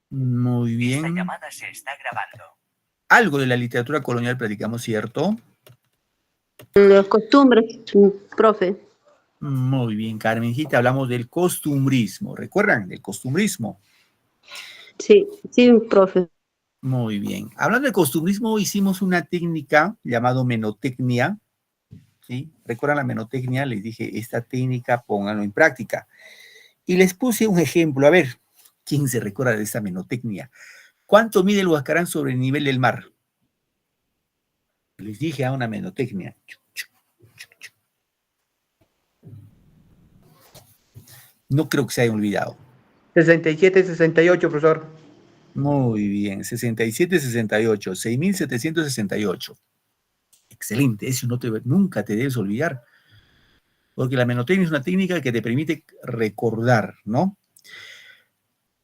Muy bien. Esta llamada se está grabando. Algo de la literatura colonial platicamos, ¿cierto? Las costumbres, profe. Muy bien, Carmencita, hablamos del costumbrismo. ¿Recuerdan del costumbrismo? Sí, profe. Muy bien. Hablando de costumbrismo, hicimos una técnica llamada menotecnia. ¿Sí? ¿Recuerdan la menotecnia? Les dije, esta técnica pónganlo en práctica. Y les puse un ejemplo. A ver, ¿quién se recuerda de esta menotecnia? ¿Cuánto mide el Huascarán sobre el nivel del mar? Les dije a una menotecnia. No creo que se hayan olvidado. 67, 68, profesor. Muy bien, 67, 68, 6.768. Excelente, eso nunca te debes olvidar, porque la menotecnia es una técnica que te permite recordar, ¿no?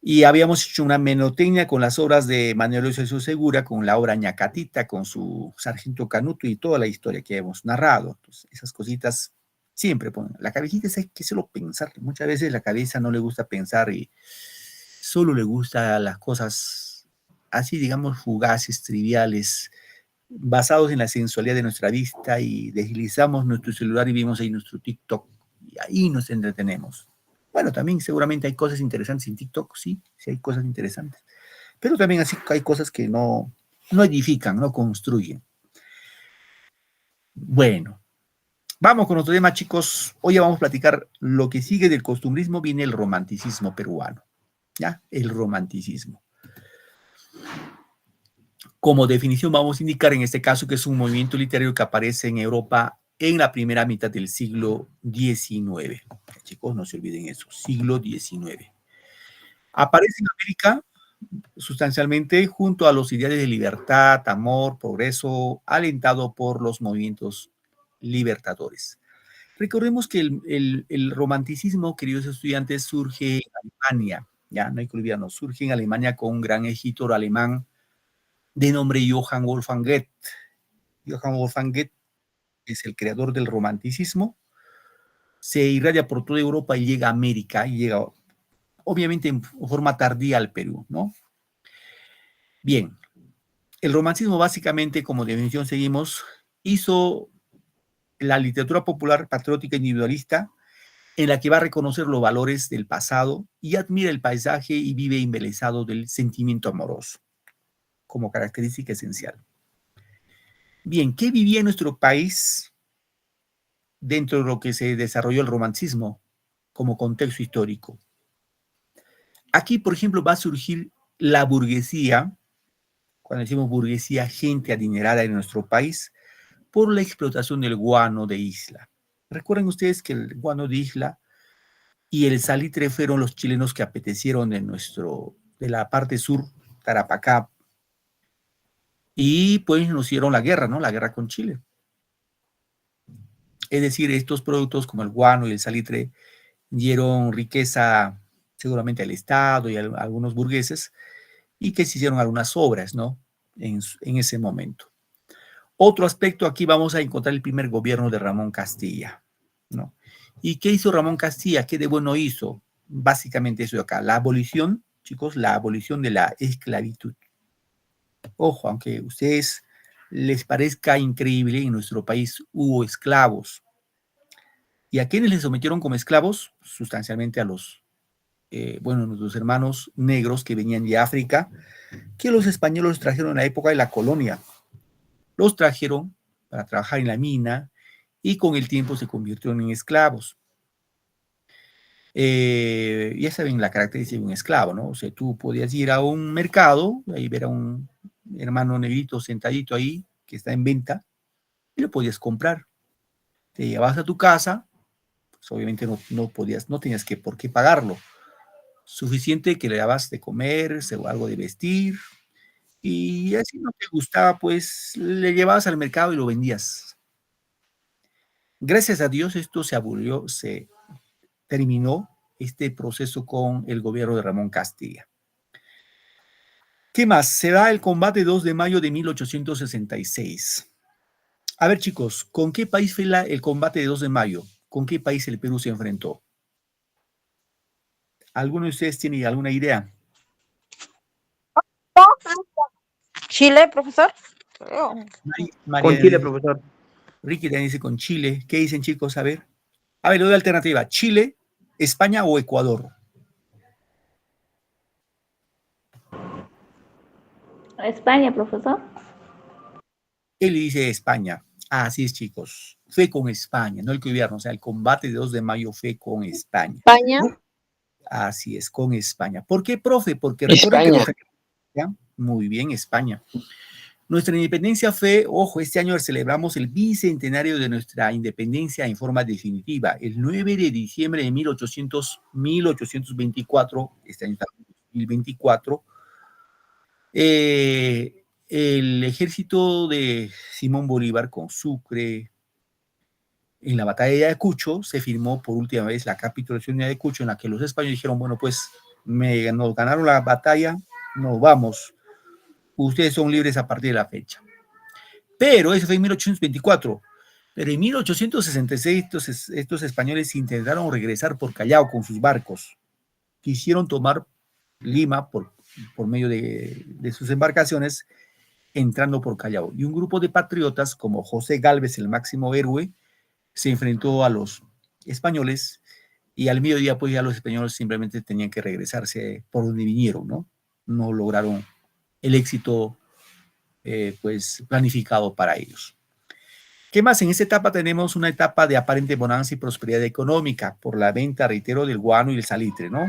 Y habíamos hecho una menotecnia con las obras de Manuel Eusebio Segura, con la obra Ñacatita, con su Sargento Canuto y toda la historia que hemos narrado. Entonces, esas cositas siempre ponen. La cabecita hay que solo pensar. Muchas veces la cabeza no le gusta pensar y solo le gusta las cosas así, digamos, fugaces, triviales, basados en la sensualidad de nuestra vista, y deslizamos nuestro celular y vimos ahí nuestro TikTok y ahí nos entretenemos. Bueno, también seguramente hay cosas interesantes en TikTok, sí, sí hay cosas interesantes, pero también así hay cosas que no edifican, no construyen. Bueno, vamos con otro tema, chicos. Hoy vamos a platicar lo que sigue del costumbrismo, viene el romanticismo peruano, ¿ya? El romanticismo. Como definición vamos a indicar en este caso que es un movimiento literario que aparece en Europa en la primera mitad del siglo XIX. Chicos, no se olviden eso, siglo XIX. Aparece en América sustancialmente junto a los ideales de libertad, amor, progreso, alentado por los movimientos libertadores. Recordemos que el romanticismo, queridos estudiantes, surge en Alemania, ya no hay que olvidarnos, surge en Alemania con un gran escritor alemán de nombre Johann Wolfgang Goethe. Johann Wolfgang Goethe es el creador del romanticismo, se irradia por toda Europa y llega a América, y llega obviamente en forma tardía al Perú, ¿no? Bien, el romanticismo básicamente, como definición seguimos, hizo la literatura popular patriótica individualista en la que va a reconocer los valores del pasado y admira el paisaje y vive embelesado del sentimiento amoroso como característica esencial. Bien, ¿qué vivía en nuestro país dentro de lo que se desarrolló el romanticismo como contexto histórico? Aquí, por ejemplo, va a surgir la burguesía, cuando decimos burguesía, gente adinerada en nuestro país, por la explotación del guano de isla. Recuerden ustedes que el guano de isla y el salitre fueron los chilenos que apetecieron de la parte sur, Tarapacá, y pues nos hicieron la guerra, ¿no? La guerra con Chile. Es decir, estos productos como el guano y el salitre dieron riqueza seguramente al Estado y a algunos burgueses, y que se hicieron algunas obras, ¿no? En ese momento. Otro aspecto, aquí vamos a encontrar el primer gobierno de Ramón Castilla, ¿no? ¿Y qué hizo Ramón Castilla? ¿Qué de bueno hizo? Básicamente eso de acá, la abolición, chicos, la abolición de la esclavitud. Ojo, aunque a ustedes les parezca increíble, en nuestro país hubo esclavos. ¿Y a quiénes les sometieron como esclavos? Sustancialmente a nuestros hermanos negros que venían de África, que los españoles trajeron en la época de la colonia. Los trajeron para trabajar en la mina y con el tiempo se convirtieron en esclavos. Ya saben la característica de un esclavo, ¿no? O sea, tú podías ir a un mercado, ahí ver a un hermano negrito sentadito ahí, que está en venta, y lo podías comprar. Te llevabas a tu casa, pues obviamente no tenías por qué pagarlo. Suficiente que le dabas de comer, algo de vestir, y así no te gustaba, pues le llevabas al mercado y lo vendías. Gracias a Dios esto se abolió, se terminó este proceso con el gobierno de Ramón Castilla. ¿Qué más? Se da el combate 2 de mayo de 1866. A ver, chicos, ¿con qué país fue el combate de 2 de mayo? ¿Con qué país el Perú se enfrentó? ¿Alguno de ustedes tiene alguna idea? Chile, profesor. Creo. María Con Chile, dice- profesor. Ricky también dice con Chile. ¿Qué dicen, chicos? A ver, le doy alternativa. ¿Chile, España o Ecuador? España, profesor. Él dice España. Así es, chicos. Fue con España, no el gobierno. O sea, el combate de 2 de mayo fue con España. España. Así es, con España. ¿Por qué, profe? Porque recuerden que España. muy bien, España. Nuestra independencia fue, ojo, este año celebramos el bicentenario de nuestra independencia en forma definitiva. El 9 de diciembre de 1824, este año está en 2024, el ejército de Simón Bolívar con Sucre, en la batalla de Ayacucho, se firmó por última vez la capitulación de Ayacucho, en la que los españoles dijeron, bueno, pues nos ganaron la batalla, nos vamos, ustedes son libres a partir de la fecha. Pero eso fue en 1824. Pero en 1866 estos españoles intentaron regresar por Callao con sus barcos. Quisieron tomar Lima por medio de sus embarcaciones, entrando por Callao. Y un grupo de patriotas, como José Gálvez, el máximo héroe, se enfrentó a los españoles y al mediodía pues ya los españoles simplemente tenían que regresarse por donde vinieron, ¿no? No lograron el éxito pues planificado para ellos. ¿Qué más? En esta etapa tenemos una etapa de aparente bonanza y prosperidad económica por la venta, reitero, del guano y el salitre, ¿no?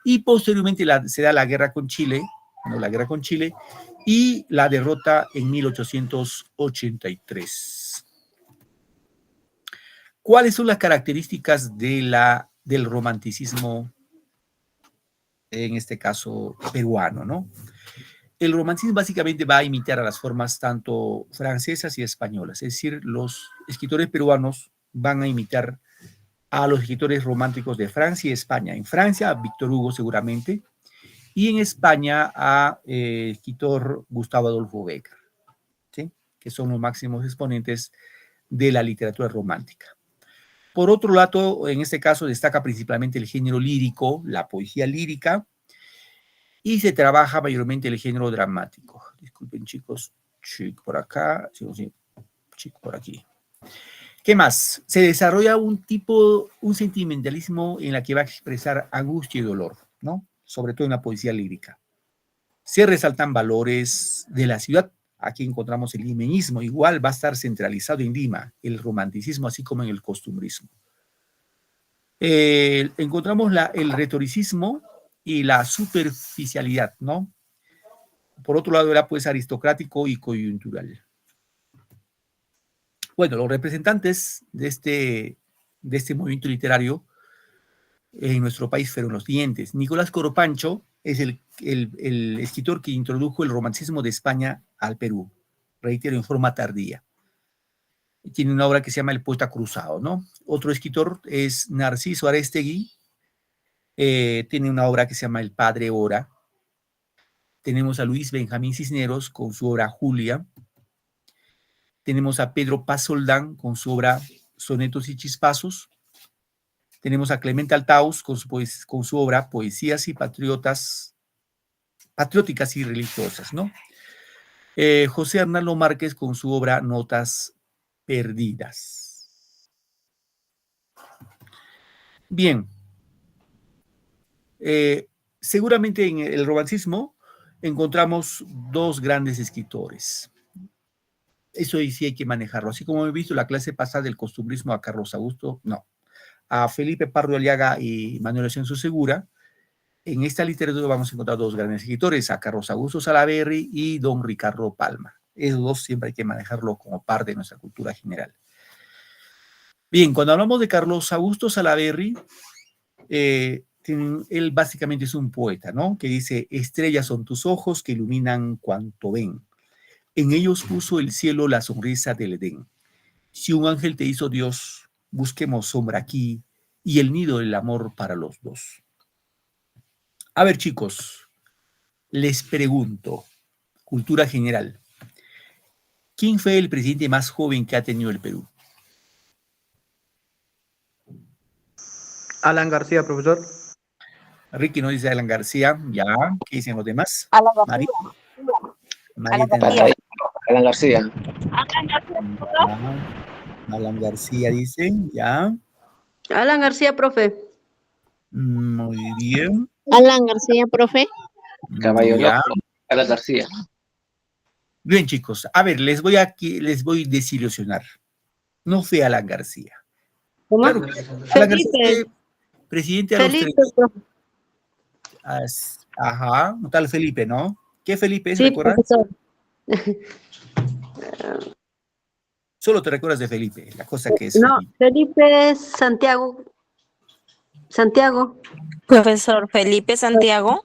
Y posteriormente se da la guerra con Chile, ¿no? La guerra con Chile y la derrota en 1883. ¿Cuáles son las características del romanticismo, en este caso peruano, ¿no? El romanticismo básicamente va a imitar a las formas tanto francesas y españolas, es decir, los escritores peruanos van a imitar a los escritores románticos de Francia y España. En Francia, a Víctor Hugo seguramente, y en España a escritor Gustavo Adolfo Bécquer, ¿sí? Que son los máximos exponentes de la literatura romántica. Por otro lado, en este caso destaca principalmente el género lírico, la poesía lírica, y se trabaja mayormente el género dramático. Disculpen, chicos, chico por acá, chico por aquí. ¿Qué más? Se desarrolla un sentimentalismo en la que va a expresar angustia y dolor, ¿no? Sobre todo en la poesía lírica. Se resaltan valores de la ciudad. Aquí encontramos el limeñismo, igual va a estar centralizado en Lima, el romanticismo, así como en el costumbrismo. Encontramos el retoricismo y la superficialidad, ¿no? Por otro lado, era pues aristocrático y coyuntural. Bueno, los representantes de este movimiento literario en nuestro país fueron los siguientes. Nicolás Coropancho es el escritor que introdujo el romanticismo de España al Perú, reitero, en forma tardía. Tiene una obra que se llama El poeta cruzado, ¿no? Otro escritor es Narciso Arestegui, tiene una obra que se llama El padre Ora. Tenemos a Luis Benjamín Cisneros con su obra Julia. Tenemos a Pedro Paz Soldán con su obra Sonetos y Chispazos. Tenemos a Clemente Altaus con su obra Poesías y patrióticas y religiosas, ¿no? José Arnaldo Márquez con su obra Notas Perdidas. Bien. Seguramente en el romanticismo encontramos dos grandes escritores. Eso sí hay que manejarlo. Así como he visto la clase pasada del costumbrismo a Carlos Augusto, no. A Felipe Pardo Aliaga y Manuel Ascenso Segura, en esta literatura vamos a encontrar dos grandes escritores, a Carlos Augusto Salaverry y don Ricardo Palma. Esos dos siempre hay que manejarlo como parte de nuestra cultura general. Bien, cuando hablamos de Carlos Augusto Salaverry, él básicamente es un poeta, ¿no? Que dice, estrellas son tus ojos que iluminan cuanto ven. En ellos puso el cielo la sonrisa del Edén. Si un ángel te hizo Dios, busquemos sombra aquí y el nido del amor para los dos. A ver, chicos, les pregunto, cultura general, ¿quién fue el presidente más joven que ha tenido el Perú? Alan García, profesor. Ricky nos dice Alan García, ya, ¿qué dicen los demás? A la Mari. Marieta García. Alan García. Alan García dicen, ya. Alan García, profe. Muy bien. Alan García, profe. Caballo Ya. Loco. Alan García. Bien, chicos. A ver, les voy a desilusionar. No fue Alan García. ¿Cómo? Claro que Alan García Felipe. fue presidente a los Felipe, 30. profe. Ajá, un tal Felipe, ¿no? ¿Qué Felipe es? Sí, ¿Recuerdas? profesor. Solo te recuerdas de Felipe, la cosa que es No, Felipe. Felipe es Santiago. Santiago. Profesor Felipe Santiago.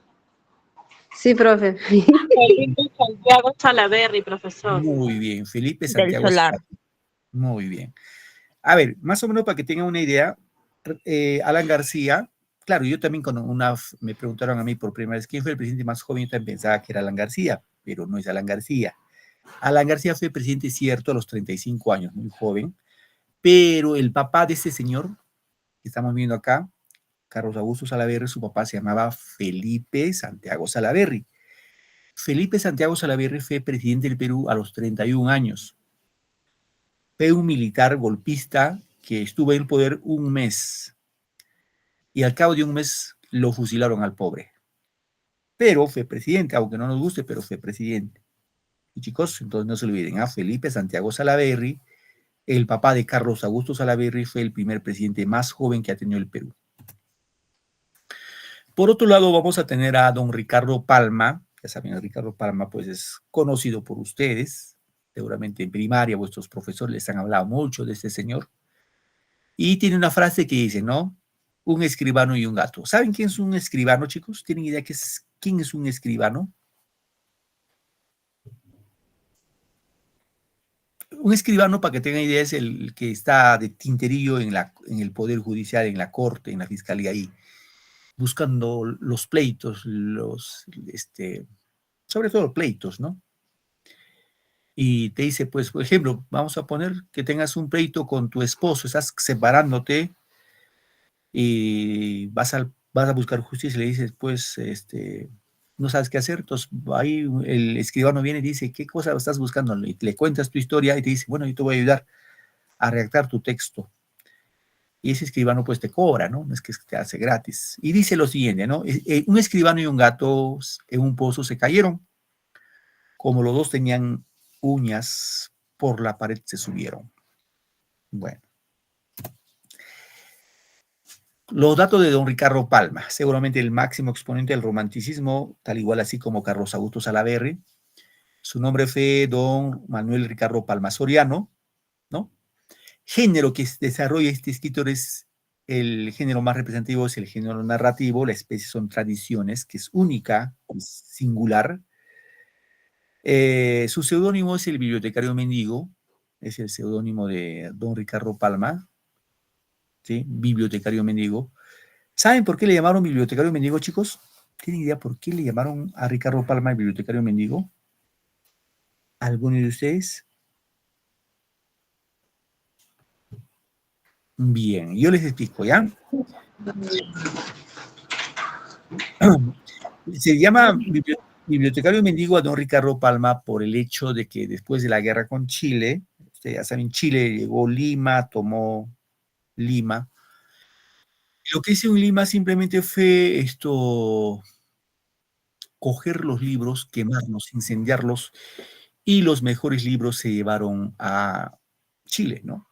Sí, profe. Felipe Santiago Salaverry, profesor. Muy bien, Felipe Del Santiago. Solar. Muy bien. A ver, más o menos para que tengan una idea, Alan García, claro, yo también me preguntaron a mí por primera vez quién fue el presidente más joven, yo también pensaba que era Alan García, pero no es Alan García. Alan García fue presidente, cierto, a los 35 años, muy joven, pero el papá de este señor que estamos viendo acá, Carlos Augusto Salaverry, su papá se llamaba Felipe Santiago Salaverry. Felipe Santiago Salaverry fue presidente del Perú a los 31 años. Fue un militar golpista que estuvo en el poder un mes y al cabo de un mes lo fusilaron al pobre. Pero fue presidente, aunque no nos guste, pero fue presidente. Y chicos, entonces no se olviden, Felipe Santiago Salaverry, el papá de Carlos Augusto Salaverry, fue el primer presidente más joven que ha tenido el Perú. Por otro lado, vamos a tener a don Ricardo Palma. Ya saben, Ricardo Palma pues es conocido por ustedes. Seguramente en primaria vuestros profesores les han hablado mucho de este señor. Y tiene una frase que dice, ¿no? Un escribano y un gato. ¿Saben quién es un escribano, chicos? ¿Tienen idea quién es un escribano? Un escribano, para que tengan idea, es el que está de tinterillo en el Poder Judicial, en la Corte, en la Fiscalía ahí, buscando los pleitos, sobre todo pleitos, ¿no? Y te dice, pues, por ejemplo, vamos a poner que tengas un pleito con tu esposo, estás separándote y vas a buscar justicia y le dices, pues, no sabes qué hacer. Entonces, ahí el escribano viene y dice, ¿qué cosa estás buscando? Y le cuentas tu historia y te dice, bueno, yo te voy a ayudar a redactar tu texto. Y ese escribano, pues, te cobra, ¿no? No es que te hace gratis. Y dice lo siguiente, ¿no? Un escribano y un gato en un pozo se cayeron. Como los dos tenían uñas, por la pared se subieron. Bueno. Los datos de don Ricardo Palma, seguramente el máximo exponente del romanticismo, tal igual así como Carlos Augusto Salaverry. Su nombre fue don Manuel Ricardo Palma Soriano, ¿no? Género que desarrolla este escritor es el género más representativo, es el género narrativo, la especie son tradiciones, que es única, es singular. Su seudónimo es el bibliotecario mendigo, es el seudónimo de don Ricardo Palma, ¿sí? Bibliotecario mendigo. ¿Saben por qué le llamaron bibliotecario mendigo, chicos? ¿Tienen idea por qué le llamaron a Ricardo Palma el bibliotecario mendigo? ¿Alguno de ustedes? Bien, yo les explico, ¿ya? Se llama bibliotecario mendigo a don Ricardo Palma por el hecho de que después de la guerra con Chile, ustedes ya saben, Chile llegó Lima, tomó Lima. Lo que hizo en Lima simplemente fue coger los libros, quemarlos, incendiarlos, y los mejores libros se llevaron a Chile, ¿no?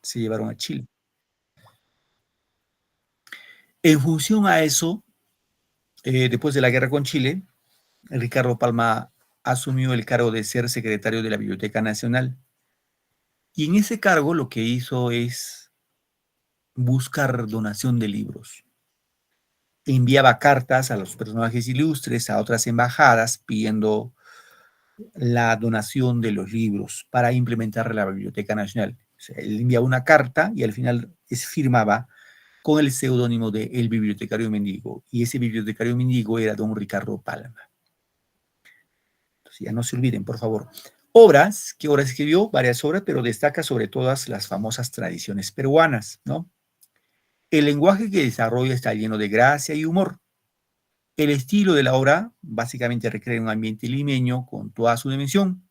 Se llevaron a Chile. En función a eso, después de la guerra con Chile, Ricardo Palma asumió el cargo de ser secretario de la Biblioteca Nacional. Y en ese cargo lo que hizo es buscar donación de libros. Enviaba cartas a los personajes ilustres, a otras embajadas, pidiendo la donación de los libros para implementar la Biblioteca Nacional. O sea, él enviaba una carta y al final firmaba con el seudónimo de El Bibliotecario Mendigo. Y ese bibliotecario mendigo era don Ricardo Palma. Entonces ya no se olviden, por favor. Obras, ¿qué obras escribió? Varias obras, pero destaca sobre todas las famosas tradiciones peruanas, ¿no? El lenguaje que desarrolla está lleno de gracia y humor. El estilo de la obra básicamente recrea un ambiente limeño con toda su dimensión,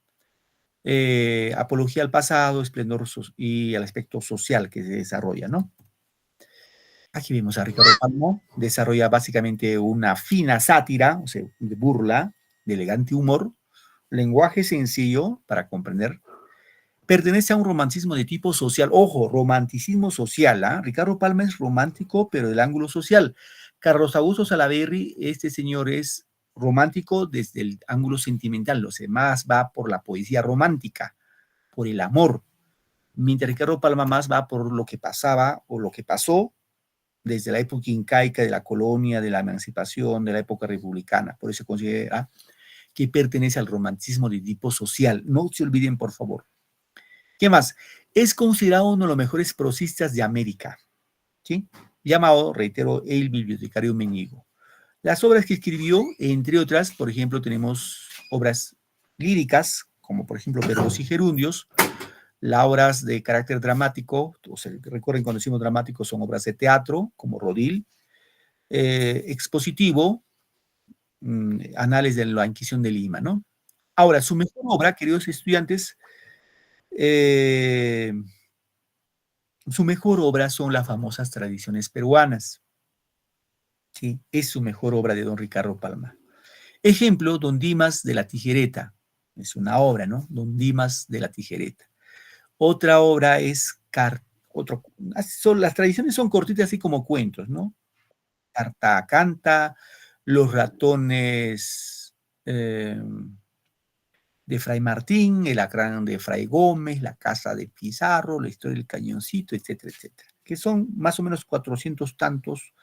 apología al pasado, esplendor y al aspecto social que se desarrolla, ¿no? Aquí vemos a Ricardo Palma, desarrolla básicamente una fina sátira, o sea, de burla, de elegante humor, lenguaje sencillo para comprender. Pertenece a un romanticismo de tipo social. Ojo, romanticismo social, ¿ah? Ricardo Palma es romántico, pero del ángulo social. Carlos Augusto Salaverry, este señor es romántico desde el ángulo sentimental, o sea, más va por la poesía romántica, por el amor, mientras Ricardo Palma más va por lo que pasaba o lo que pasó desde la época incaica, de la colonia, de la emancipación, de la época republicana. Por eso se considera que pertenece al romanticismo de tipo social. No se olviden, por favor. ¿Qué más? Es considerado uno de los mejores prosistas de América, ¿sí? Llamado, reitero, el bibliotecario Meñigo. Las obras que escribió, entre otras, por ejemplo, tenemos obras líricas, como por ejemplo Verbos y Gerundios, las obras de carácter dramático, o sea, recuerden cuando decimos dramático, son obras de teatro, como Rodil, expositivo, Anales de la Inquisición de Lima, ¿no? Ahora, su mejor obra, queridos estudiantes, su mejor obra son las famosas tradiciones peruanas. ¿Sí? Es su mejor obra de don Ricardo Palma. Ejemplo, Don Dimas de la Tijereta. Es una obra, ¿no? Don Dimas de la Tijereta. Otra obra es las tradiciones son cortitas así como cuentos, ¿no? Carta Canta, Los ratones de Fray Martín, El Acrán de Fray Gómez, La Casa de Pizarro, La Historia del Cañoncito, etcétera, etcétera. Que son más o menos 400 tantos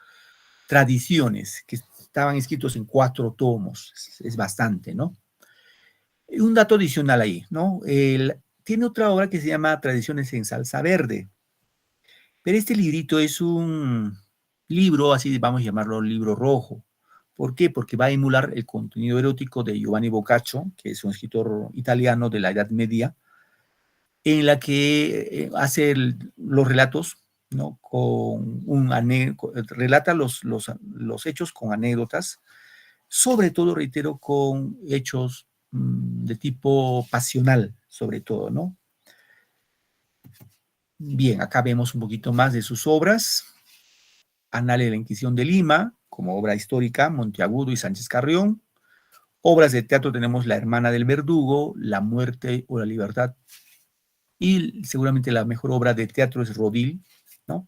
tradiciones que estaban escritos en 4 tomos. Es bastante, ¿no? Un dato adicional ahí, ¿no? Tiene otra obra que se llama Tradiciones en Salsa Verde. Pero este librito es un libro, así vamos a llamarlo libro rojo. ¿Por qué? Porque va a emular el contenido erótico de Giovanni Boccaccio, que es un escritor italiano de la Edad Media, en la que hace los relatos, ¿no? Relata los hechos con anécdotas, sobre todo, reitero, con hechos de tipo pasional, sobre todo, ¿no? Bien, acá vemos un poquito más de sus obras. Anales de la Inquisición de Lima, como obra histórica, Monteagudo y Sánchez Carrión. Obras de teatro tenemos La Hermana del Verdugo, La Muerte o la Libertad. Y seguramente la mejor obra de teatro es Rodil, ¿no?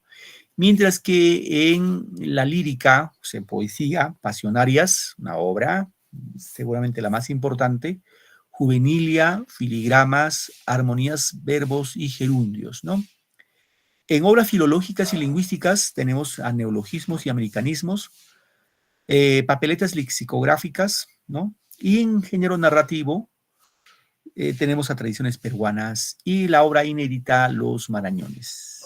Mientras que en la lírica, o sea, en poesía, Pasionarias, una obra seguramente la más importante, Juvenilia, Filigramas, Armonías, Verbos y Gerundios, ¿no? En obras filológicas y lingüísticas tenemos a neologismos y americanismos, papeletas lexicográficas, ¿no? Y en género narrativo tenemos a tradiciones peruanas y la obra inédita Los Marañones.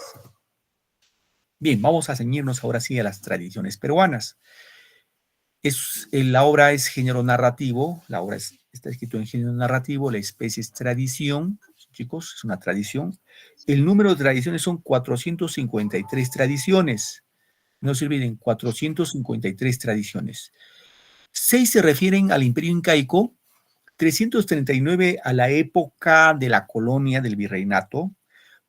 Bien, vamos a ceñirnos ahora sí a las tradiciones peruanas. La obra es género narrativo, la obra está escrito en género narrativo, la especie es tradición, chicos, es una tradición. El número de tradiciones son 453 tradiciones. No se olviden, 453 tradiciones. 6 se refieren al Imperio Incaico, 339 a la época de la colonia del virreinato,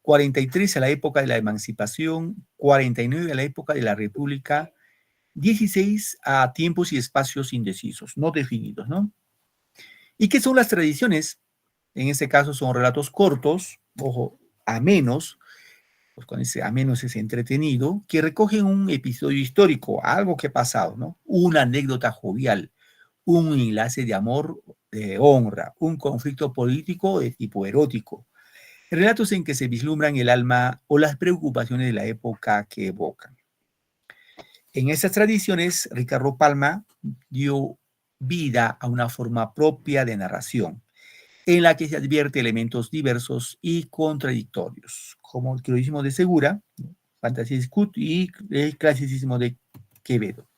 43 a la época de la emancipación, 49 a la época de la república, 16 a tiempos y espacios indecisos, no definidos, ¿no? ¿Y qué son las tradiciones? En este caso son relatos cortos, ojo, amenos, pues cuando dice amenos es entretenido, que recogen un episodio histórico, algo que ha pasado, ¿no? Una anécdota jovial, un enlace de amor, de honra, un conflicto político de tipo erótico. Relatos en que se vislumbran el alma o las preocupaciones de la época que evocan. En estas tradiciones, Ricardo Palma dio vida a una forma propia de narración, en la que se advierte elementos diversos y contradictorios, como el criollismo de Segura, Fantasía Scout y el clasicismo de Quevedo.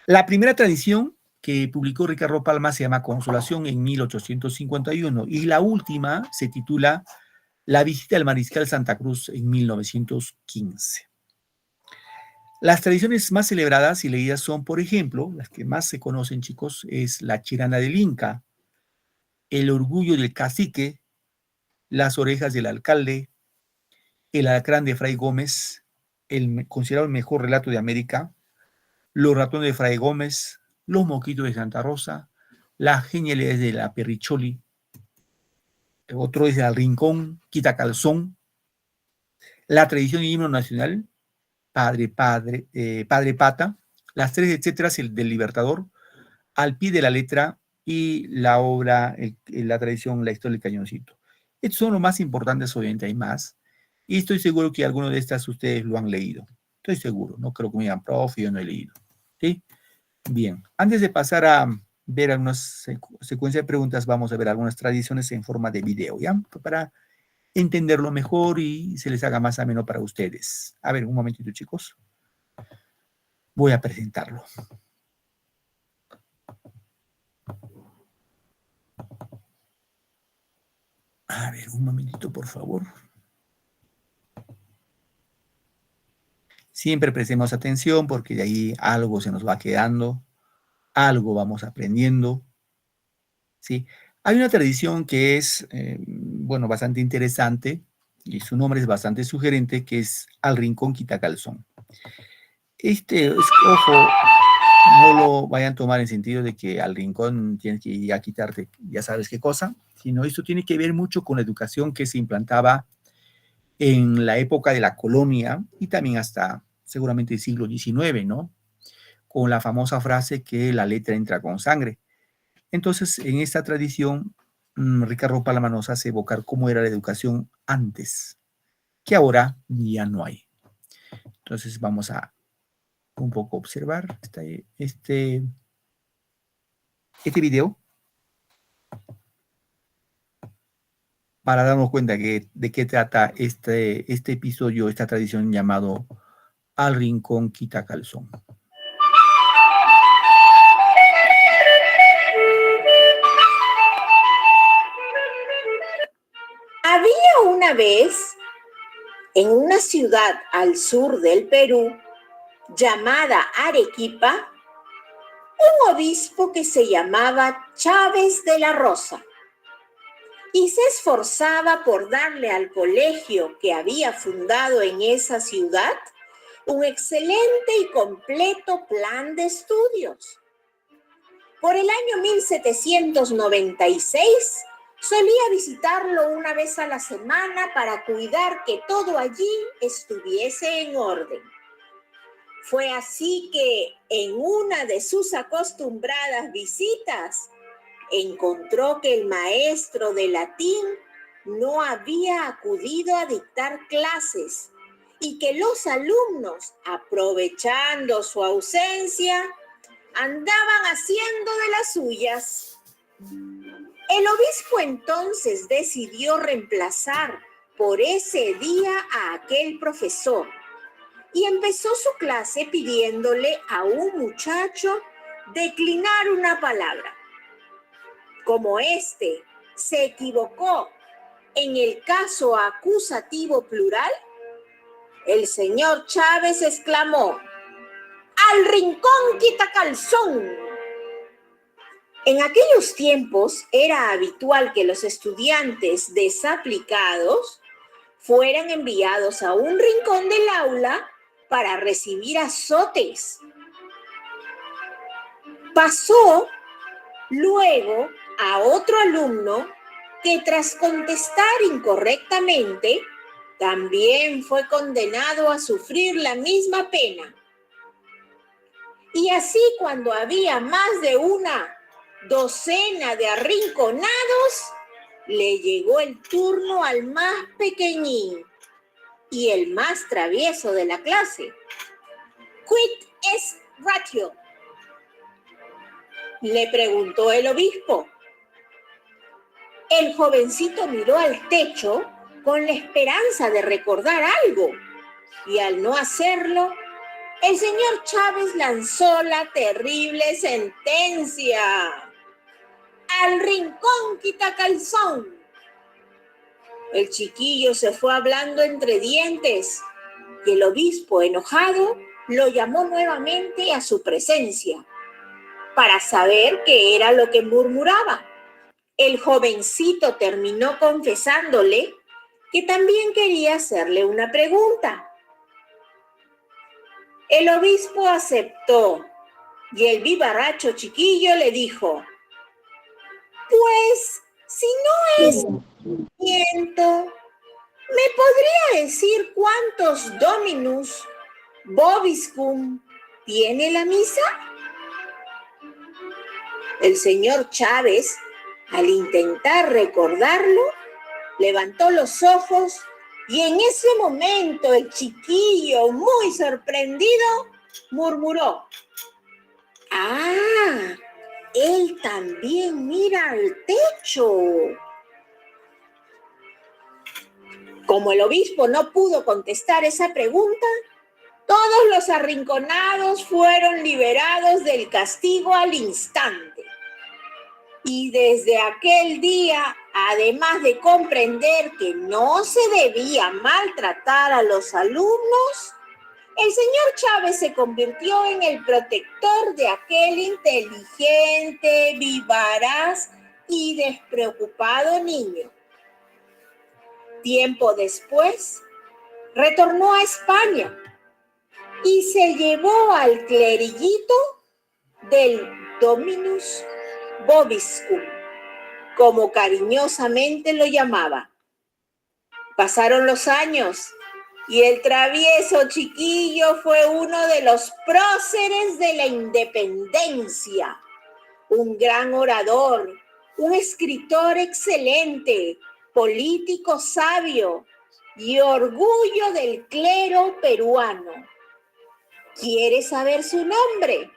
La primera tradición que publicó Ricardo Palma se llama Consolación en 1851 y la última se titula La visita del mariscal Santa Cruz en 1915. Las tradiciones más celebradas y leídas son, por ejemplo, las que más se conocen, chicos, es la chirana del Inca, el orgullo del cacique, las orejas del alcalde, el alacrán de Fray Gómez, considerado el mejor relato de América, los ratones de Fray Gómez, los moquitos de Santa Rosa, las genialidades de la Perricholi, otro es el Rincón, Quitacalzón, la tradición y himno nacional, Padre Pata, las tres etcétera del Libertador, al pie de la letra y la obra, la tradición, la historia del Cañoncito. Estos son los más importantes, obviamente hay más, y estoy seguro que alguno de estas ustedes lo han leído. Estoy seguro, no creo que me digan, profe, yo no he leído. ¿Sí? Bien, antes de pasar a ver algunas secuencias de preguntas, vamos a ver algunas tradiciones en forma de video, ¿ya? Para entenderlo mejor y se les haga más ameno para ustedes. A ver, un momentito, chicos. Voy a presentarlo. A ver, un momentito, por favor. Siempre prestemos atención porque de ahí algo se nos va quedando, algo vamos aprendiendo, ¿sí? Hay una tradición que es, bueno, bastante interesante y su nombre es bastante sugerente, que es Al Rincón Quitacalzón. Ojo, no lo vayan a tomar en sentido de que al rincón tienes que ir a quitarte ya sabes qué cosa, sino esto tiene que ver mucho con la educación que se implantaba en la época de la colonia y también hasta seguramente el siglo XIX, ¿no? Con la famosa frase que la letra entra con sangre. Entonces, en esta tradición, Ricardo Palma nos hace evocar cómo era la educación antes, que ahora ya no hay. Entonces, vamos a un poco observar este video para darnos cuenta de qué trata este episodio, esta tradición llamado Al Rincón Quitacalzón. Había una vez, en una ciudad al sur del Perú, llamada Arequipa, un obispo que se llamaba Chávez de la Rosa y se esforzaba por darle al colegio que había fundado en esa ciudad un excelente y completo plan de estudios. Por el año 1796, solía visitarlo una vez a la semana para cuidar que todo allí estuviese en orden. Fue así que en una de sus acostumbradas visitas, encontró que el maestro de latín no había acudido a dictar clases y que los alumnos, aprovechando su ausencia, andaban haciendo de las suyas. El obispo entonces decidió reemplazar por ese día a aquel profesor y empezó su clase pidiéndole a un muchacho declinar una palabra. Como éste se equivocó en el caso acusativo plural, el señor Chávez exclamó: ¡Al rincón Quitacalzón! En aquellos tiempos era habitual que los estudiantes desaplicados fueran enviados a un rincón del aula para recibir azotes. Pasó luego a otro alumno que tras contestar incorrectamente también fue condenado a sufrir la misma pena. Y así cuando había más de una docena de arrinconados, le llegó el turno al más pequeñín y el más travieso de la clase. ¿Quid est ratio?, le preguntó el obispo. El jovencito miró al techo con la esperanza de recordar algo y al no hacerlo, el señor Chávez lanzó la terrible sentencia: ¡al rincón Quitacalzón! El chiquillo se fue hablando entre dientes y el obispo, enojado, lo llamó nuevamente a su presencia para saber qué era lo que murmuraba. El jovencito terminó confesándole que también quería hacerle una pregunta. El obispo aceptó y el vivarracho chiquillo le dijo: pues, si no es viento, ¿me podría decir cuántos Dominus Vobiscum tiene la misa? El señor Chávez, al intentar recordarlo, levantó los ojos y en ese momento el chiquillo, muy sorprendido, murmuró: ¡ah! Él también mira al techo. Como el obispo no pudo contestar esa pregunta, todos los arrinconados fueron liberados del castigo al instante. Y desde aquel día, además de comprender que no se debía maltratar a los alumnos, el señor Chávez se convirtió en el protector de aquel inteligente, vivaz y despreocupado niño. Tiempo después, retornó a España y se llevó al cleriguito del Dominus Vobiscum, como cariñosamente lo llamaba. Pasaron los años y el travieso chiquillo fue uno de los próceres de la independencia, un gran orador, un escritor excelente, político sabio y orgullo del clero peruano. ¿Quieres saber su nombre?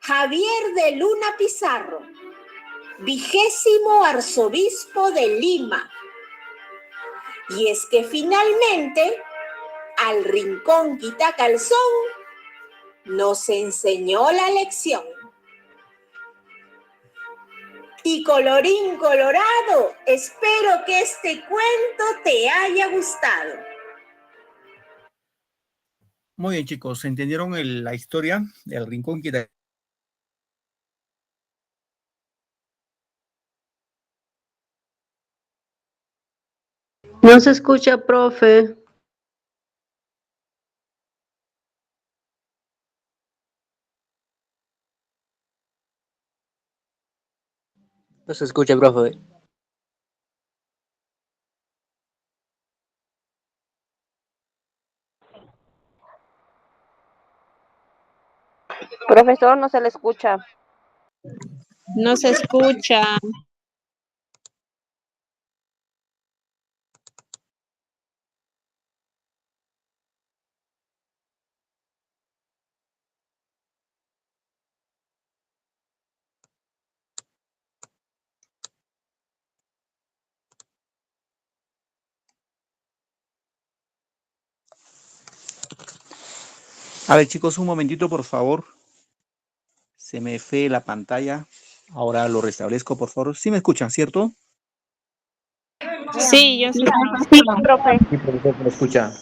Javier de Luna Pizarro, 20º arzobispo de Lima. Y es que finalmente, al rincón quitacalzón, nos enseñó la lección. Y colorín colorado, espero que este cuento te haya gustado. Muy bien, chicos, ¿entendieron la historia del rincón quitacalzón? No se escucha, profe. No se escucha, profe. Profesor, no se le escucha. No se escucha. A ver, chicos, un momentito, por favor. Se me fue la pantalla. Ahora lo restablezco, por favor. Sí me escuchan, ¿cierto? Sí, yo sí. Sí, profe. Sí, profesor, me escucha.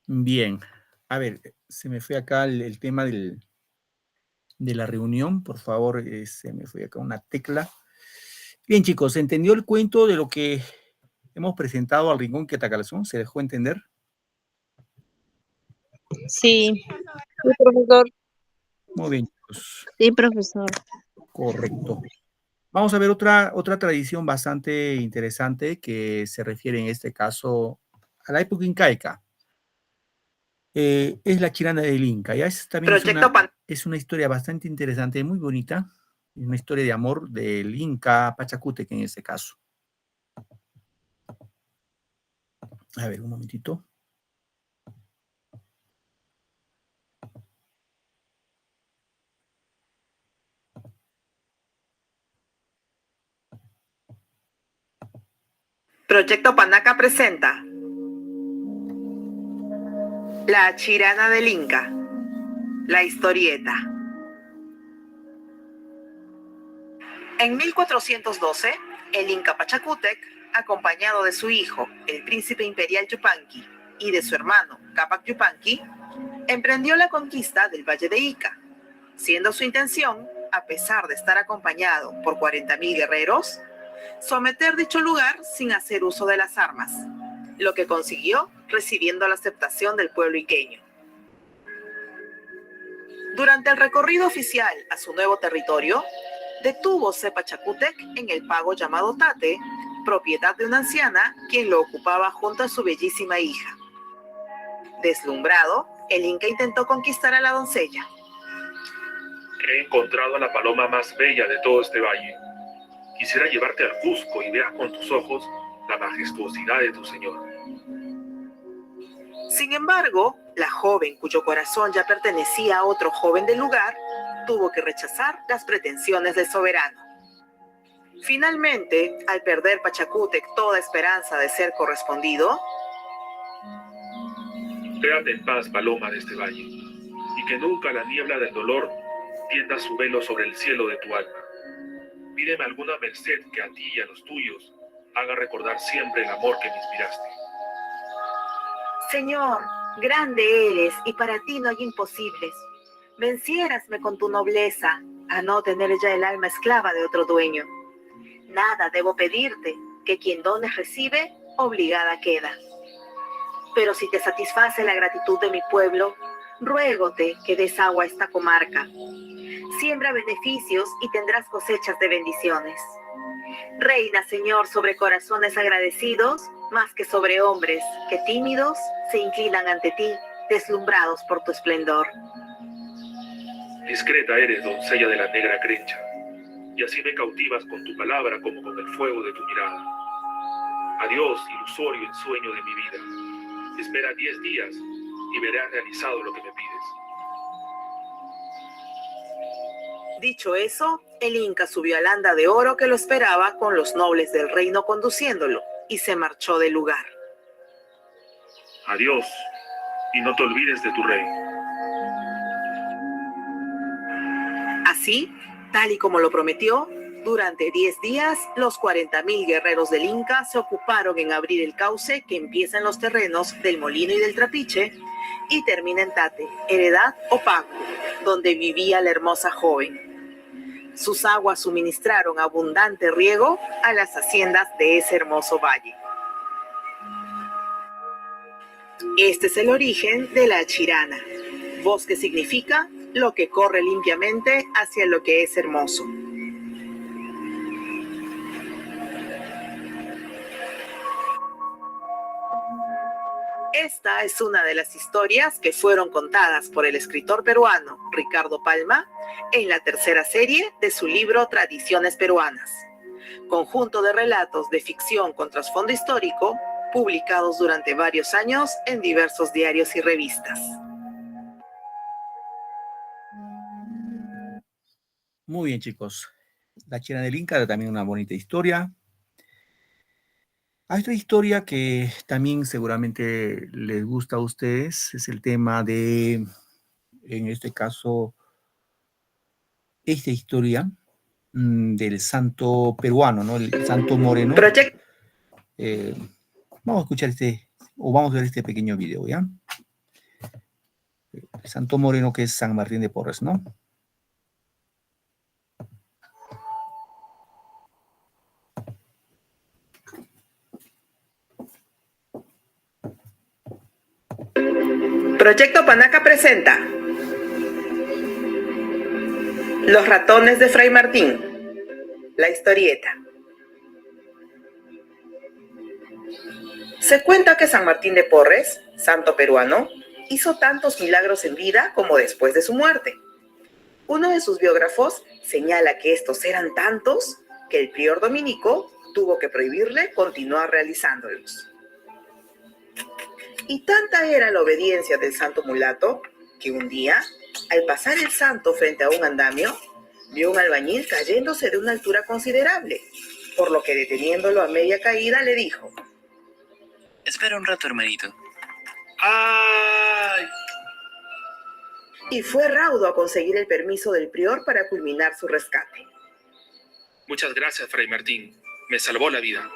Bien. A ver, se me fue acá el tema de la reunión. Por favor, se me fue acá una tecla. Bien, chicos, ¿se entendió el cuento de lo que hemos presentado al rincón quitacalzón? ¿Se dejó entender? Sí. Sí, profesor. Muy bien, chicos. Sí, profesor. Correcto. Vamos a ver otra tradición bastante interesante que se refiere en este caso a la época incaica. Es la Chirana del Inca. Ya también es una historia bastante interesante, muy bonita. Es una historia de amor del Inca Pachacútec en este caso. A ver, un momentito. Proyecto Panaca presenta La Chirana del Inca. La historieta. En 1412, el Inca Pachacútec, acompañado de su hijo, el príncipe imperial Yupanqui, y de su hermano, Cápac Yupanqui, emprendió la conquista del Valle de Ica, siendo su intención, a pesar de estar acompañado por 40.000 guerreros, someter dicho lugar sin hacer uso de las armas, lo que consiguió recibiendo la aceptación del pueblo iqueño. Durante el recorrido oficial a su nuevo territorio, detúvose Pachacútec en el pago llamado Tate, propiedad de una anciana quien lo ocupaba junto a su bellísima hija. Deslumbrado, el Inca intentó conquistar a la doncella. He encontrado a la paloma más bella de todo este valle. Quisiera llevarte al Cusco y veas con tus ojos la majestuosidad de tu señor. Sin embargo, la joven, cuyo corazón ya pertenecía a otro joven del lugar, tuvo que rechazar las pretensiones del soberano. Finalmente, al perder Pachacútec toda esperanza de ser correspondido, Quédate en paz, paloma de este valle, y que nunca la niebla del dolor tienda su velo sobre el cielo de tu alma. Pídeme alguna merced que a ti y a los tuyos haga recordar siempre el amor que me inspiraste. Señor, grande eres y para ti no hay imposibles. Venciérasme con tu nobleza a no tener ya el alma esclava de otro dueño. Nada debo pedirte, que quien dones recibe, obligada queda. Pero si te satisface la gratitud de mi pueblo, ruégote que des agua a esta comarca. Siembra beneficios y tendrás cosechas de bendiciones. Reina, Señor, sobre corazones agradecidos, más que sobre hombres que tímidos se inclinan ante ti, deslumbrados por tu esplendor. Discreta eres, doncella de la negra crencha, y así me cautivas con tu palabra como con el fuego de tu mirada. Adiós, ilusorio ensueño de mi vida. Espera 10 días y verás realizado lo que me pides. Dicho eso, el Inca subió al anda de oro que lo esperaba con los nobles del reino conduciéndolo y se marchó del lugar. Adiós, y no te olvides de tu rey. Así, tal y como lo prometió, durante 10 días, los 40.000 guerreros del Inca se ocuparon en abrir el cauce que empieza en los terrenos del Molino y del Trapiche y termina en Tate, Heredad o Paco, donde vivía la hermosa joven. Sus aguas suministraron abundante riego a las haciendas de ese hermoso valle. Este es el origen de la Chirana, voz que significa lo que corre limpiamente hacia lo que es hermoso. Esta es una de las historias que fueron contadas por el escritor peruano Ricardo Palma en la tercera serie de su libro Tradiciones Peruanas, conjunto de relatos de ficción con trasfondo histórico publicados durante varios años en diversos diarios y revistas. Muy bien, chicos. La Chirana del Inca, también una bonita historia. Hay otra historia que también seguramente les gusta a ustedes, es el tema de, en este caso, esta historia del santo peruano, ¿no? El santo moreno. Vamos a escuchar vamos a ver este pequeño video, ¿ya? El santo moreno, que es San Martín de Porres, ¿no? Proyecto Panaca presenta Los ratones de Fray Martín, la historieta. Se cuenta que San Martín de Porres, santo peruano, hizo tantos milagros en vida como después de su muerte. Uno de sus biógrafos señala que estos eran tantos que el prior dominico tuvo que prohibirle continuar realizándolos. Y tanta era la obediencia del santo mulato que un día, al pasar el santo frente a un andamio, vio un albañil cayéndose de una altura considerable, por lo que deteniéndolo a media caída le dijo: Espera un rato, hermanito. ¡Ay! y fue raudo a conseguir el permiso del prior para culminar su rescate. Muchas gracias, Fray Martín. Me salvó la vida.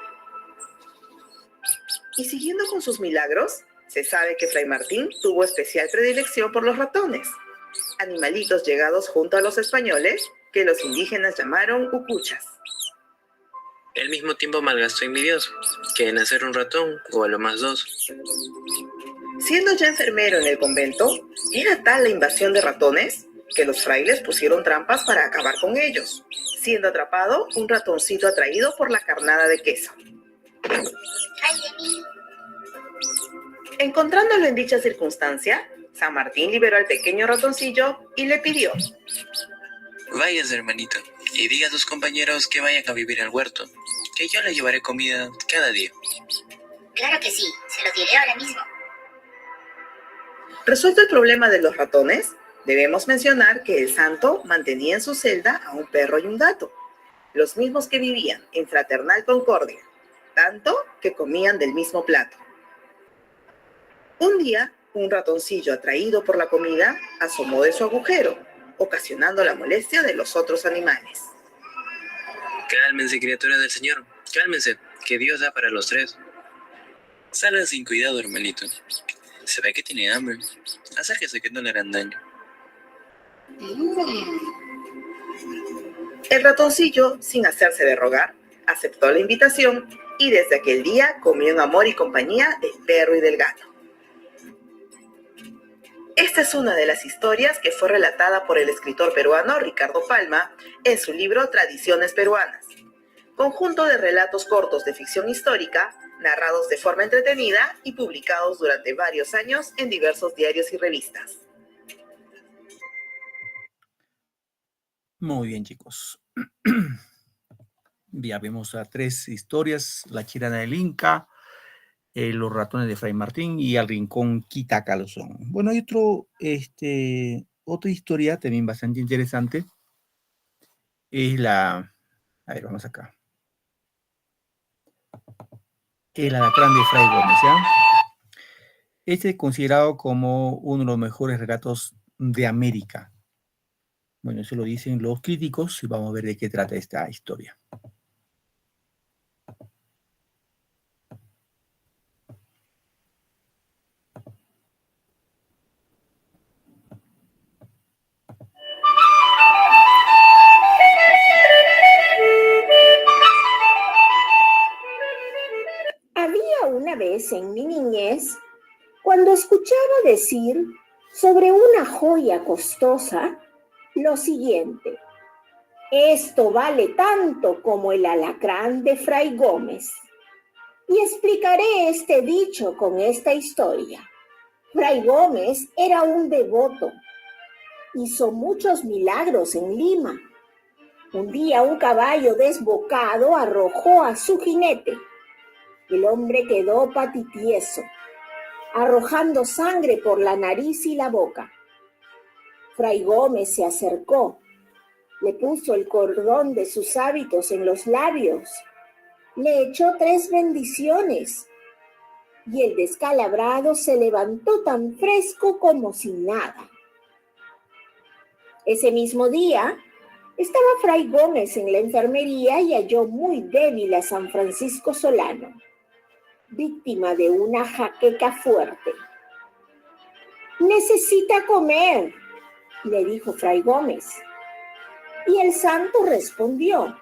Y siguiendo con sus milagros, se sabe que Fray Martín tuvo especial predilección por los ratones, animalitos llegados junto a los españoles que los indígenas llamaron ucuchas. Al mismo tiempo malgastó en mi Dios, que en hacer un ratón o a lo más dos. Siendo ya enfermero en el convento, era tal la invasión de ratones que los frailes pusieron trampas para acabar con ellos, siendo atrapado un ratoncito atraído por la carnada de queso. Encontrándolo en dicha circunstancia, San Martín liberó al pequeño ratoncillo y le pidió: Váyase, hermanito, y diga a sus compañeros que vayan a vivir al huerto, que yo les llevaré comida cada día. Claro que sí, se lo diré ahora mismo. Resuelto el problema de los ratones, debemos mencionar que el santo mantenía en su celda a un perro y un gato, los mismos que vivían en fraternal concordia, tanto que comían del mismo plato. Un día, un ratoncillo atraído por la comida asomó de su agujero, ocasionando la molestia de los otros animales. Cálmense, criaturas del Señor, cálmense, que Dios da para los tres. Salgan sin cuidado, hermanito. Se ve que tiene hambre. Acérquese que no le harán daño. El ratoncillo, sin hacerse de rogar, aceptó la invitación y desde aquel día comió en amor y compañía del perro y del gato. Esta es una de las historias que fue relatada por el escritor peruano Ricardo Palma en su libro Tradiciones Peruanas, conjunto de relatos cortos de ficción histórica, narrados de forma entretenida y publicados durante varios años en diversos diarios y revistas. Muy bien, chicos. Ya vemos a 3 historias: La Chirana del Inca, Los Ratones de Fray Martín y El Rincón Quitacalzón. Bueno, hay otra historia también bastante interesante. Es a ver, vamos acá. El Alacrán de Fray Gómez, ¿ya? Este es considerado como uno de los mejores relatos de América. Bueno, eso lo dicen los críticos y vamos a ver de qué trata esta historia. Había una vez en mi niñez, cuando escuchaba decir sobre una joya costosa, lo siguiente: esto vale tanto como el alacrán de Fray Gómez. Y explicaré este dicho con esta historia. Fray Gómez era un devoto. Hizo muchos milagros en Lima. Un día un caballo desbocado arrojó a su jinete. El hombre quedó patitieso, arrojando sangre por la nariz y la boca. Fray Gómez se acercó, le puso el cordón de sus hábitos en los labios, le echó 3 bendiciones y el descalabrado se levantó tan fresco como si nada. Ese mismo día estaba Fray Gómez en la enfermería y halló muy débil a San Francisco Solano, víctima de una jaqueca fuerte. «Necesita comer», le dijo Fray Gómez. Y el santo respondió: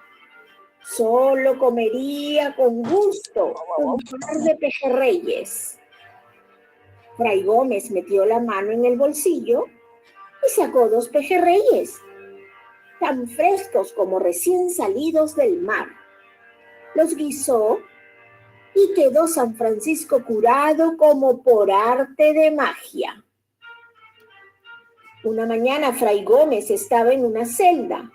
«Solo comería con gusto un par de pejerreyes». Fray Gómez metió la mano en el bolsillo y sacó 2 pejerreyes, tan frescos como recién salidos del mar. Los guisó y quedó San Francisco curado como por arte de magia. Una mañana Fray Gómez estaba en una celda,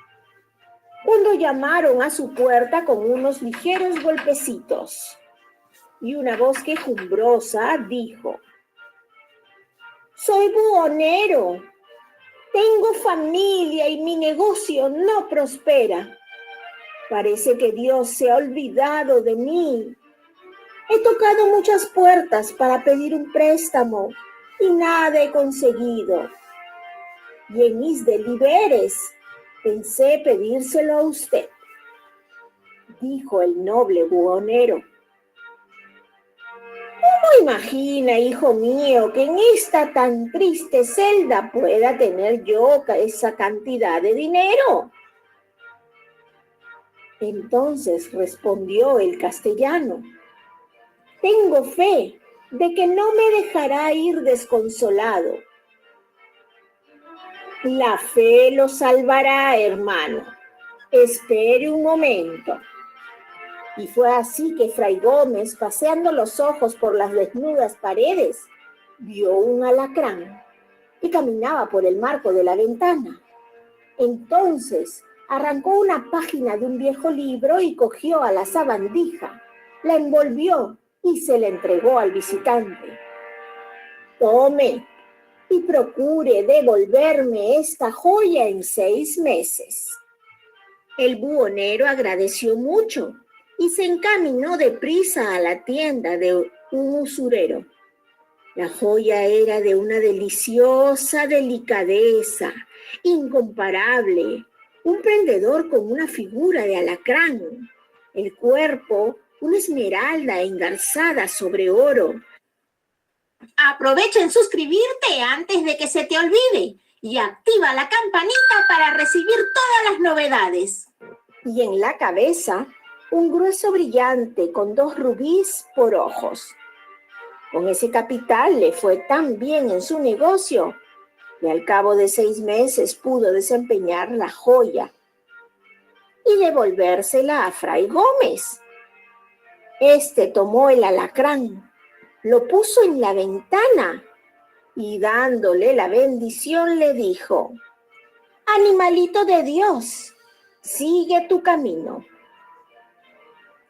cuando llamaron a su puerta con unos ligeros golpecitos, y una voz quejumbrosa dijo: «Soy buhonero, tengo familia y mi negocio no prospera. Parece que Dios se ha olvidado de mí. He tocado muchas puertas para pedir un préstamo y nada he conseguido. y en mis deliberes pensé pedírselo a usted, dijo el noble buhonero. ¿Cómo imagina, hijo mío, que en esta tan triste celda pueda tener yo esa cantidad de dinero? Entonces respondió el castellano: tengo fe de que no me dejará ir desconsolado. La fe lo salvará, hermano. Espere un momento. Y fue así que Fray Gómez, paseando los ojos por las desnudas paredes, vio un alacrán que caminaba por el marco de la ventana. Entonces arrancó una página de un viejo libro y cogió a la sabandija, la envolvió y se la entregó al visitante. Tome y procure devolverme esta joya en 6 meses. El buhonero agradeció mucho y se encaminó deprisa a la tienda de un usurero. La joya era de una deliciosa delicadeza, incomparable, un prendedor con una figura de alacrán, el cuerpo una esmeralda engarzada sobre oro. Aprovecha en suscribirte antes de que se te olvide y activa la campanita para recibir todas las novedades. Y en la cabeza, un grueso brillante con 2 rubíes por ojos. Con ese capital le fue tan bien en su negocio que al cabo de 6 meses pudo desempeñar la joya y devolvérsela a Fray Gómez. Este tomó el alacrán, lo puso en la ventana y dándole la bendición le dijo: animalito de Dios, sigue tu camino.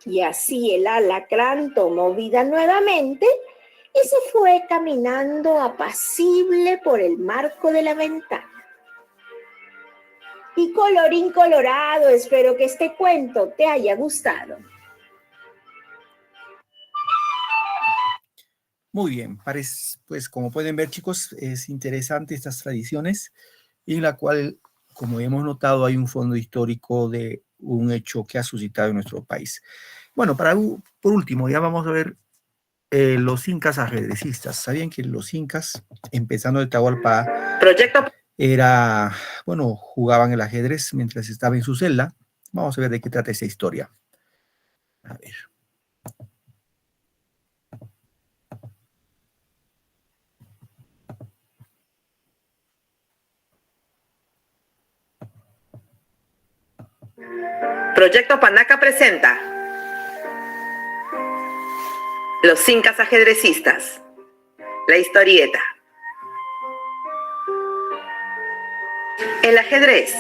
Y así el alacrán tomó vida nuevamente y se fue caminando apacible por el marco de la ventana. Y colorín colorado, espero que este cuento te haya gustado. Muy bien, pues como pueden ver, chicos, es interesante estas tradiciones en la cual, como hemos notado, hay un fondo histórico de un hecho que ha suscitado en nuestro país. Bueno, por último, ya vamos a ver los incas ajedrecistas. ¿Sabían que los incas, empezando de Atahualpa, jugaban el ajedrez mientras estaba en su celda? Vamos a ver de qué trata esa historia. A ver. Proyecto Panaca presenta Los Incas Ajedrecistas, la historieta. El ajedrez,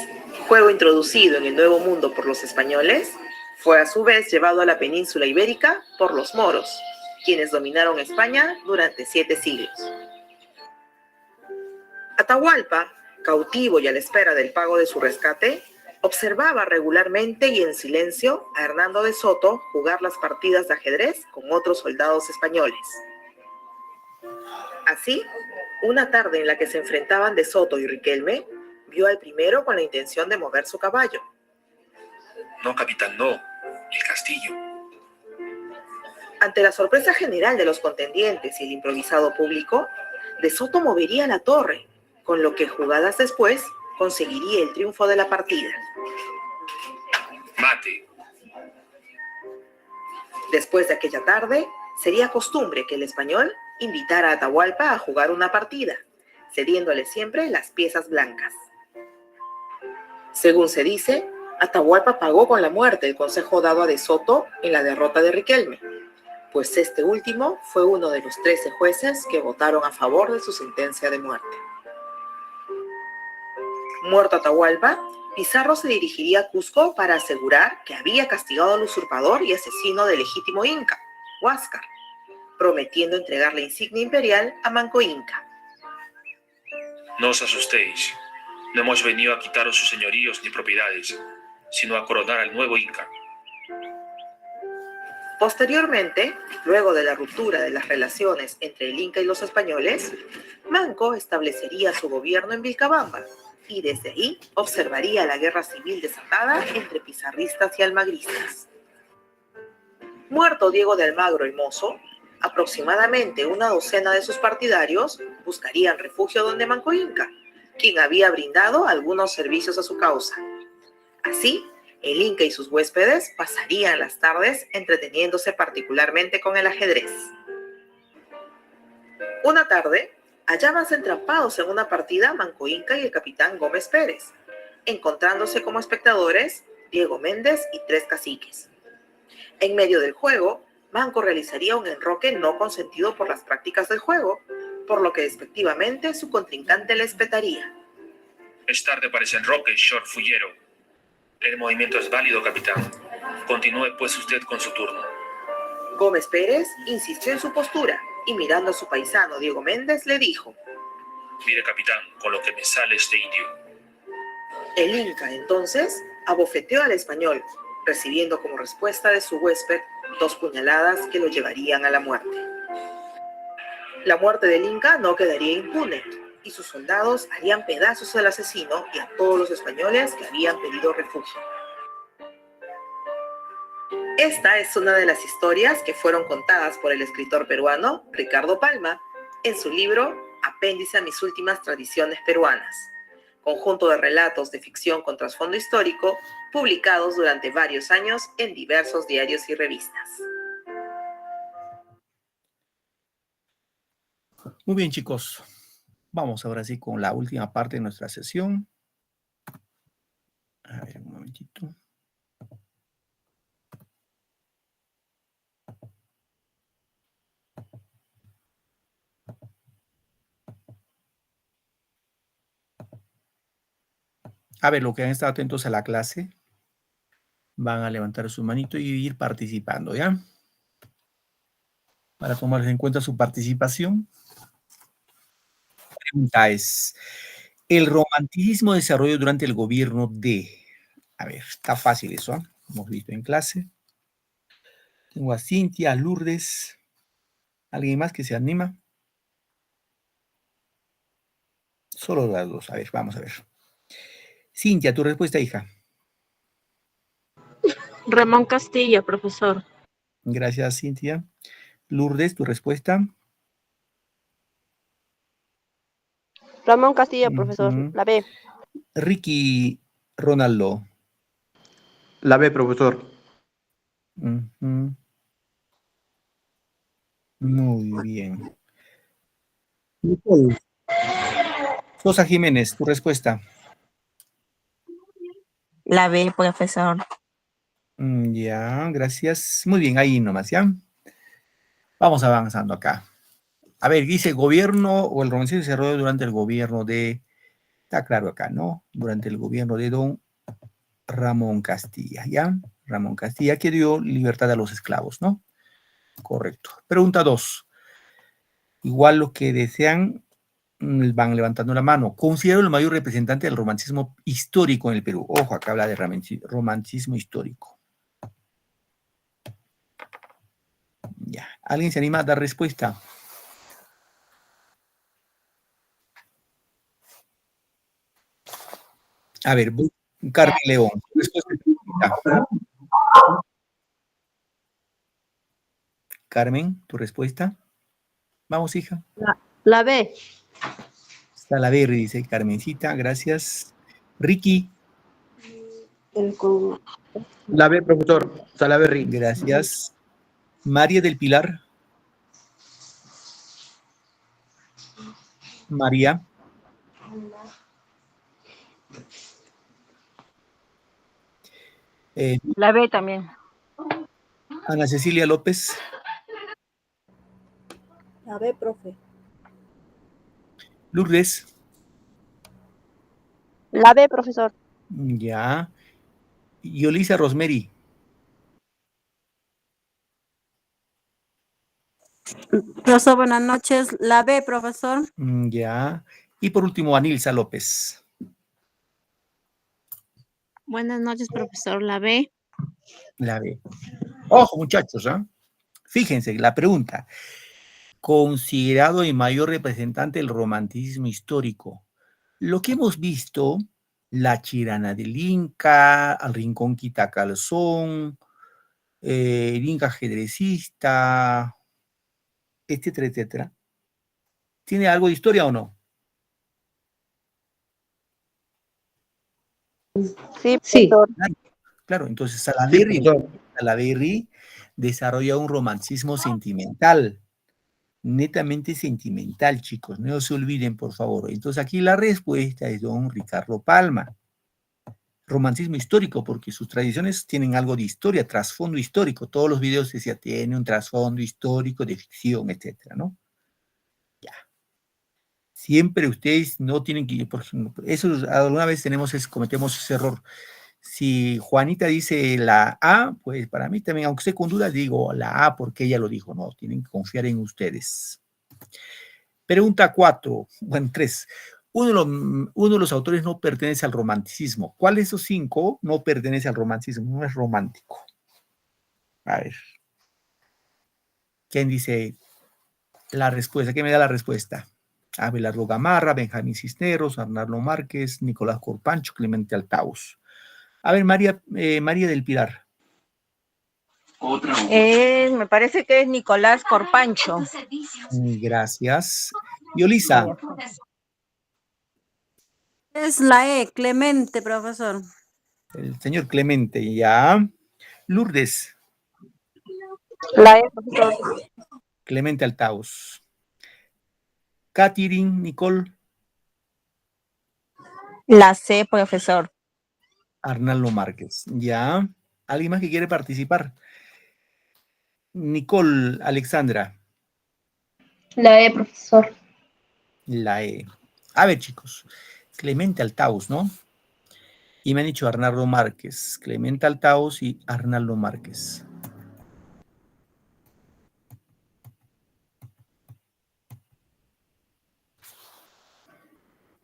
juego introducido en el Nuevo Mundo por los españoles, fue a su vez llevado a la península ibérica por los moros, quienes dominaron España durante 7 siglos. Atahualpa, cautivo y a la espera del pago de su rescate, observaba regularmente y en silencio a Hernando de Soto jugar las partidas de ajedrez con otros soldados españoles. Así, una tarde en la que se enfrentaban de Soto y Riquelme, vio al primero con la intención de mover su caballo. No, capitán, no. El castillo. Ante la sorpresa general de los contendientes y el improvisado público, de Soto movería la torre, con lo que jugadas después conseguiría el triunfo de la partida. Mate. Después de aquella tarde, sería costumbre que el español invitara a Atahualpa a jugar una partida, cediéndole siempre las piezas blancas. Según se dice, Atahualpa pagó con la muerte el consejo dado a De Soto en la derrota de Riquelme, pues este último fue uno de los 13 jueces que votaron a favor de su sentencia de muerte. Muerto Atahualpa, Pizarro se dirigiría a Cusco para asegurar que había castigado al usurpador y asesino del legítimo inca, Huáscar, prometiendo entregar la insignia imperial a Manco Inca. No os asustéis. No hemos venido a quitaros sus señoríos ni propiedades, sino a coronar al nuevo Inca. Posteriormente, luego de la ruptura de las relaciones entre el Inca y los españoles, Manco establecería su gobierno en Vilcabamba, y desde ahí observaría la guerra civil desatada entre pizarristas y almagristas. Muerto Diego de Almagro y Mozo, aproximadamente una docena de sus partidarios buscarían refugio donde Manco Inca, quien había brindado algunos servicios a su causa. Así, el Inca y sus huéspedes pasarían las tardes entreteniéndose particularmente con el ajedrez. Una tarde, hallábanse entrampados en una partida Manco Inca y el capitán Gómez Pérez, encontrándose como espectadores Diego Méndez y 3 caciques. En medio del juego, Manco realizaría un enroque no consentido por las prácticas del juego, por lo que despectivamente su contrincante le espetaría. Es tarde para ese enroque, short fullero. El movimiento es válido, capitán. Continúe pues usted con su turno. Gómez Pérez insistió en su postura y mirando a su paisano Diego Méndez le dijo: Mire, capitán, con lo que me sale este indio. El Inca, entonces, abofeteó al español, recibiendo como respuesta de su huésped 2 puñaladas que lo llevarían a la muerte. La muerte del Inca no quedaría impune, y sus soldados harían pedazos al asesino y a todos los españoles que habían pedido refugio. Esta es una de las historias que fueron contadas por el escritor peruano Ricardo Palma en su libro Apéndice a mis últimas tradiciones peruanas, conjunto de relatos de ficción con trasfondo histórico publicados durante varios años en diversos diarios y revistas. Muy bien, chicos. Vamos ahora sí con la última parte de nuestra sesión. A ver, un momentito. A ver, los que han estado atentos a la clase van a levantar su manito y ir participando, ¿ya? Para tomar en cuenta su participación. La pregunta es, ¿el romanticismo desarrolló durante el gobierno de? A ver, está fácil eso, ¿eh? Hemos visto en clase. Tengo a Cintia, a Lourdes. ¿Alguien más que se anima? Solo las dos. A ver, vamos a ver. Cintia, tu respuesta, hija. Ramón Castilla, profesor. Gracias, Cintia. Lourdes, tu respuesta. Ramón Castilla, profesor. La B. Ricky Ronaldo. La B, profesor. Muy bien. Nicole. Sosa Jiménez, tu respuesta. La B, profesor. Ya, gracias. Muy bien, ahí nomás, ¿ya? Vamos avanzando acá. A ver, dice gobierno o el romanticismo se desarrolló durante el gobierno de... Está claro acá, ¿no? Durante el gobierno de don Ramón Castilla, ¿ya? Ramón Castilla que dio libertad a los esclavos, ¿no? Correcto. Pregunta 2. Igual los que desean van levantando la mano. Considero el mayor representante del romanticismo histórico en el Perú. Ojo, acá habla de romanticismo histórico. Ya. ¿Alguien se anima a dar respuesta? A ver, Carmen León. Carmen, tu respuesta. Vamos, hija. La B. Está la B, dice Carmencita. Gracias. Ricky. La B, profesor. Salaberry. Gracias. María del Pilar. María. La B también. Ana Cecilia López. La B, profe. Lourdes. La B, profesor. Ya. Yolisa Rosemary. Profesor, buenas noches. La B, profesor. Ya. Y por último, Anilza López. Buenas noches, profesor. La B. La B. Ojo, muchachos, ¿eh? Fíjense, la pregunta. Considerado el mayor representante del romanticismo histórico. Lo que hemos visto, la Chirana del Inca, al Rincón Quitacalzón, el Inca ajedrecista, etcétera, etcétera. ¿Tiene algo de historia o no? Sí, Sí. profesor. Claro, entonces Sí, Salaverry, profesor. desarrolla un romanticismo sentimental, netamente sentimental, chicos, no se olviden, por favor. Entonces aquí la respuesta es don Ricardo Palma. Romanticismo histórico, porque sus tradiciones tienen algo de historia, trasfondo histórico. Todos los videos decía, tiene un trasfondo histórico de ficción, etcétera, ¿no? Ya. Siempre ustedes no tienen que, por ejemplo, eso alguna vez cometemos ese error. Si Juanita dice la A, pues para mí también, aunque esté con dudas, digo la A porque ella lo dijo. No, tienen que confiar en ustedes. Pregunta 4, bueno, 3. Uno de los autores no pertenece al romanticismo. ¿Cuál de esos 5 no pertenece al romanticismo? No es romántico. A ver. ¿Quién dice la respuesta? ¿Quién me da la respuesta? Abelardo Gamarra, Benjamín Cisneros, Arnaldo Márquez, Nicolás Corpancho, Clemente Altaus. A ver, María del Pilar. Me parece que es Nicolás Corpancho. Gracias. Yolisa. Es la E, Clemente, profesor. El señor Clemente, ya. Lourdes. La E, profesor. Clemente Altaus. Catherine, Nicole. La C, profesor. Arnaldo Márquez, ya. ¿Alguien más que quiere participar? Nicole, Alexandra. La E, profesor. La E. A ver, chicos. Clemente Altaus, ¿no? Y me han dicho Arnaldo Márquez. Clemente Altaus y Arnaldo Márquez.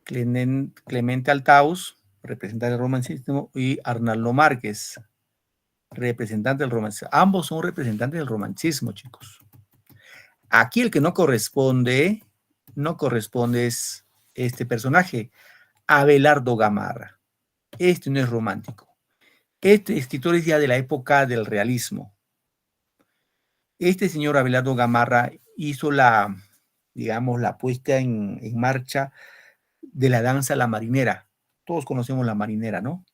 Clemente Altaus, representante del romanticismo, y Arnaldo Márquez, representante del romanticismo. Ambos son representantes del romanticismo, chicos. Aquí el que no corresponde es este personaje, Abelardo Gamarra. Este no es romántico. Este escritor es ya de la época del realismo. Este señor Abelardo Gamarra hizo la puesta en marcha de la danza La Marinera. Todos conocemos La Marinera, ¿no?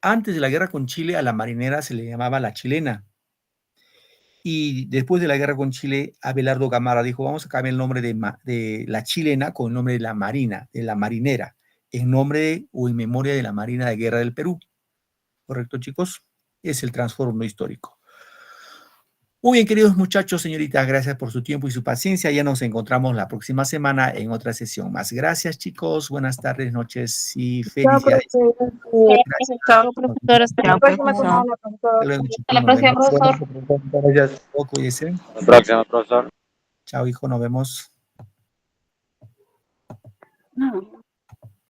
Antes de la guerra con Chile, a la marinera se le llamaba la chilena. Y después de la guerra con Chile, Abelardo Gamarra dijo, vamos a cambiar el nombre de la chilena con el nombre de la marina, de la marinera, en nombre o en memoria de la Marina de Guerra del Perú. ¿Correcto, chicos? Es el trasfondo histórico. Muy bien, queridos muchachos, señoritas, gracias por su tiempo y su paciencia. Ya nos encontramos la próxima semana en otra sesión más. Gracias, chicos. Buenas tardes, noches y felicidades. Chao, profesor. Hasta la próxima semana, profesor. Hasta la próxima, profesor. Gracias. Cuídense. Hasta la próxima, profesor. Chao, hijo, nos vemos. No.